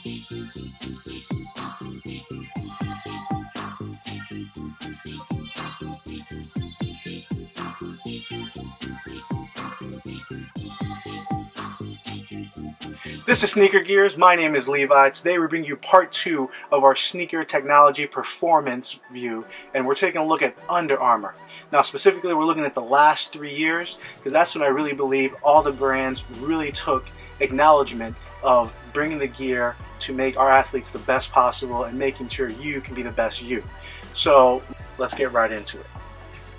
This is Sneaker Gears. My name is Levi. Today we bring you part 2 of our sneaker technology performance view, and we're taking a look at Under Armour. Now specifically we're looking at the last 3 years, because that's when I really believe all the brands really took acknowledgement of bringing the gear to make our athletes the best possible and making sure you can be the best you. So let's get right into it.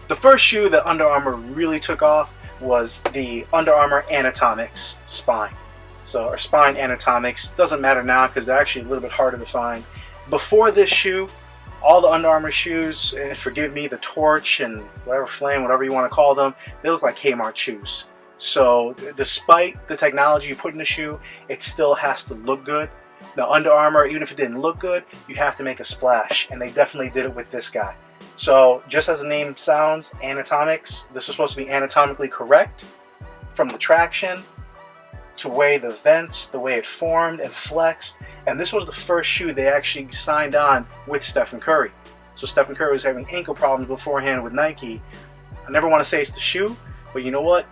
The first shoe that Under Armour really took off was the Under Armour Tonics Spine. So our Spine Tonics doesn't matter now because they're actually a little bit harder to find. Before this shoe, all the Under Armour shoes, and forgive me, the Torch and whatever Flame, whatever you want to call them, they look like Kmart shoes. So despite the technology you put in the shoe, it still has to look good. Now Under Armour, even if it didn't look good, you have to make a splash, and they definitely did it with this guy. So just as the name sounds, Tonics, this is supposed to be anatomically correct from the traction to way the vents, the way it formed and flexed. And this was the first shoe they actually signed on with Stephen Curry. So Stephen Curry was having ankle problems beforehand with Nike. I never want to say it's the shoe, but you know what?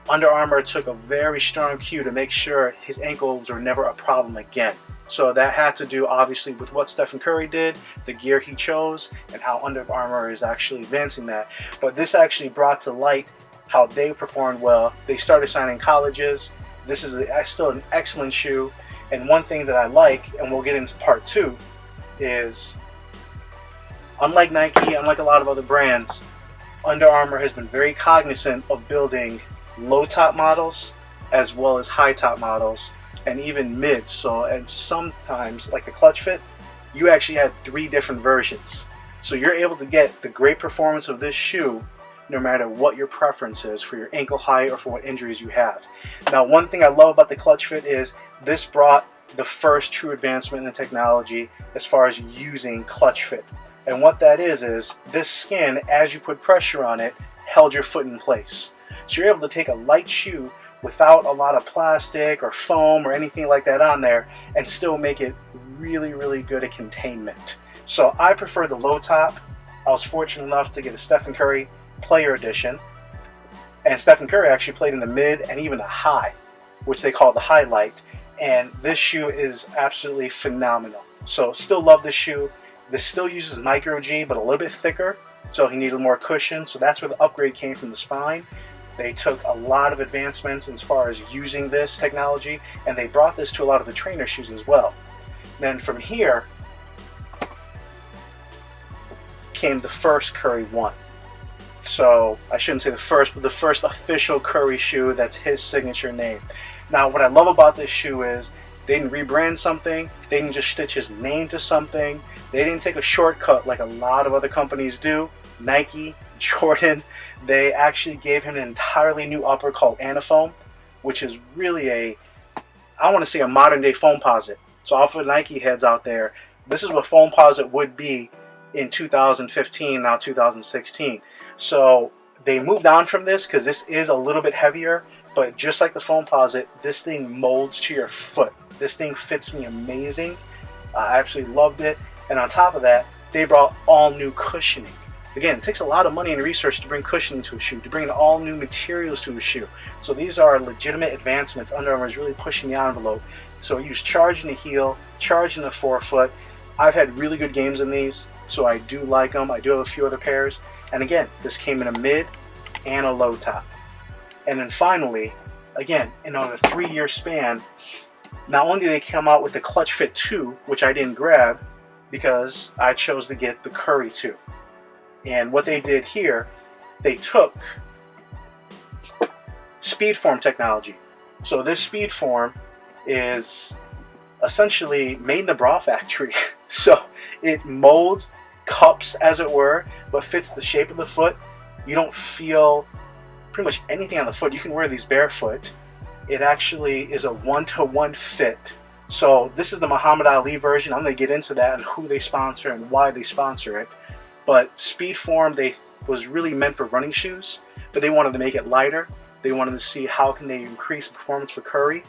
Under Armour took a very strong cue to make sure his ankles were never a problem again. So that had to do obviously with what Stephen Curry did, the gear he chose, and how Under Armour is actually advancing that. But this actually brought to light how they performed well. They started signing colleges. This is still an excellent shoe, and one thing that I like, and we'll get into part 2, is unlike Nike, unlike a lot of other brands, Under Armour has been very cognizant of building low top models as well as high top models, and even mids. So, and sometimes, like the clutch fit, you actually had 3 different versions. So you're able to get the great performance of this shoe no matter what your preference is for your ankle height or for what injuries you have. Now, one thing I love about the clutch fit is this brought the first true advancement in the technology as far as using clutch fit. And what that is this skin, as you put pressure on it, held your foot in place. So you're able to take a light shoe without a lot of plastic or foam or anything like that on there and still make it really, really good at containment. So I prefer the low top. I was fortunate enough to get a Stephen Curry Player Edition, and Stephen Curry actually played in the mid and even the high, which they call the highlight, and this shoe is absolutely phenomenal. So still love this shoe. This still uses micro G, but a little bit thicker, so he needed more cushion. So that's where the upgrade came from the Spine. They took a lot of advancements as far as using this technology, and they brought this to a lot of the trainer shoes as well. Then from here came the first Curry 1. So I shouldn't say the first, but the first official Curry shoe that's his signature name. Now what I love about this shoe is they didn't rebrand something, they didn't just stitch his name to something, they didn't take a shortcut like a lot of other companies do. Nike, Jordan, they actually gave him an entirely new upper called Anafoam, which is really I want to say a modern day Foamposite. So all for Nike heads out there, this is what Foamposite would be in 2015, now 2016. So they moved on from this because this is a little bit heavier, but just like the Foamposite, this thing molds to your foot. This thing fits me amazing. I absolutely loved it. And on top of that, they brought all new cushioning. Again, it takes a lot of money and research to bring cushioning to a shoe, to bring in all new materials to a shoe. So these are legitimate advancements. Under Armour is really pushing the envelope. So use charge in the heel, charge in the forefoot. I've had really good games in these, so I do like them. I do have a few other pairs. And again, this came in a mid and a low top. And then finally, again, in a 3-year span, not only did they come out with the Clutch Fit 2, which I didn't grab because I chose to get the Curry 2. And what they did here, they took Speedform technology. So this Speedform is essentially made in the bra factory. So it molds, cups as it were, but fits the shape of the foot. You don't feel pretty much anything on the foot. You can wear these barefoot. It actually is a 1-to-1 fit. So this is the Muhammad Ali version. I'm going to get into that and who they sponsor and why they sponsor it. But Speedform was really meant for running shoes, but they wanted to make it lighter. They wanted to see how can they increase performance for Curry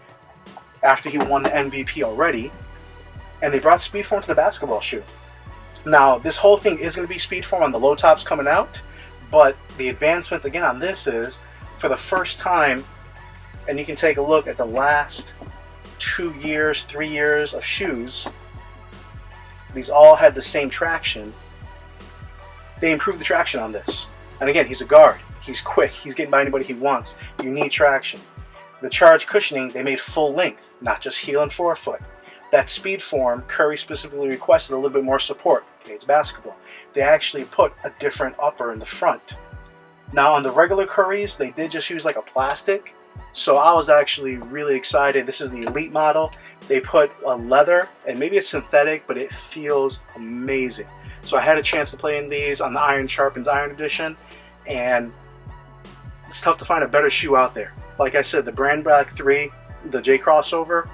after he won the MVP already. And they brought Speedform to the basketball shoe. Now, this whole thing is going to be Speedform on the low tops coming out, but the advancements again on this is, for the first time, and you can take a look at the last 2 years, 3 years of shoes, these all had the same traction. They improved the traction on this. And again, he's a guard. He's quick. He's getting by anybody he wants. You need traction. The charge cushioning, they made full length, not just heel and forefoot. That Speedform, Curry specifically requested a little bit more support. Okay, it's basketball. They actually put a different upper in the front. Now on the regular Currys, they did just use like a plastic. So I was actually really excited. This is the Elite model. They put a leather, and maybe it's synthetic, but it feels amazing. So I had a chance to play in these on the Iron Sharpens Iron Edition, and it's tough to find a better shoe out there. Like I said, the Brand Black 3, the J crossover,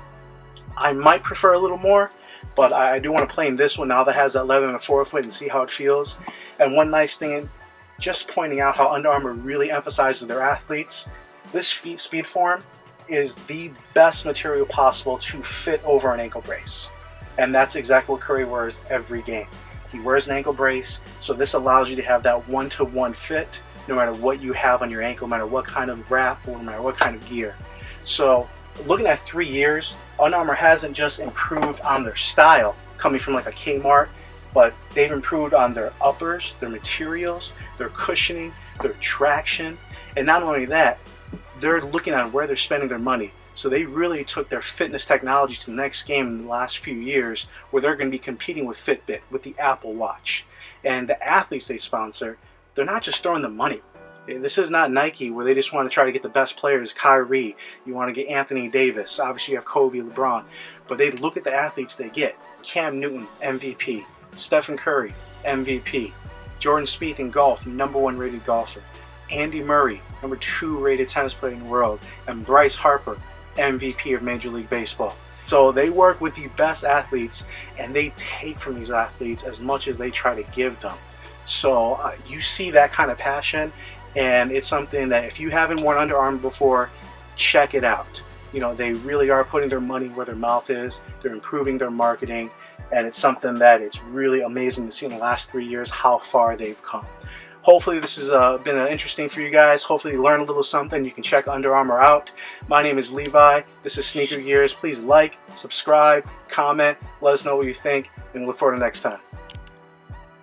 I might prefer a little more, but I do want to play in this one now that has that leather in the forefoot and see how it feels. And one nice thing, just pointing out how Under Armour really emphasizes their athletes, this Speedform is the best material possible to fit over an ankle brace. And that's exactly what Curry wears every game. He wears an ankle brace, so this allows you to have that one-to-one fit no matter what you have on your ankle, no matter what kind of wrap or no matter what kind of gear. So looking at 3 years, Under Armour hasn't just improved on their style, coming from like a Kmart, but they've improved on their uppers, their materials, their cushioning, their traction, and not only that, they're looking at where they're spending their money. So they really took their fitness technology to the next game in the last few years, where they're going to be competing with Fitbit, with the Apple Watch. And the athletes they sponsor, they're not just throwing the money. This is not Nike, where they just want to try to get the best players. Kyrie, you want to get Anthony Davis, obviously you have Kobe, LeBron, but they look at the athletes they get. Cam Newton, MVP. Stephen Curry, MVP. Jordan Spieth in golf, #1 rated golfer. Andy Murray, #2 rated tennis player in the world. And Bryce Harper, MVP of Major League Baseball. So they work with the best athletes, and they take from these athletes as much as they try to give them. So you see that kind of passion, and it's something that if you haven't worn Under Armour before, check it out. You know, they really are putting their money where their mouth is. They're improving their marketing, and it's something that it's really amazing to see in the last 3 years how far they've come. Hopefully this has been interesting for you guys. Hopefully you learned a little something. You can check Under Armour out. My name is Levi. This is Sneaker Gears. Please like, subscribe, comment, let us know what you think, and we look forward to next time.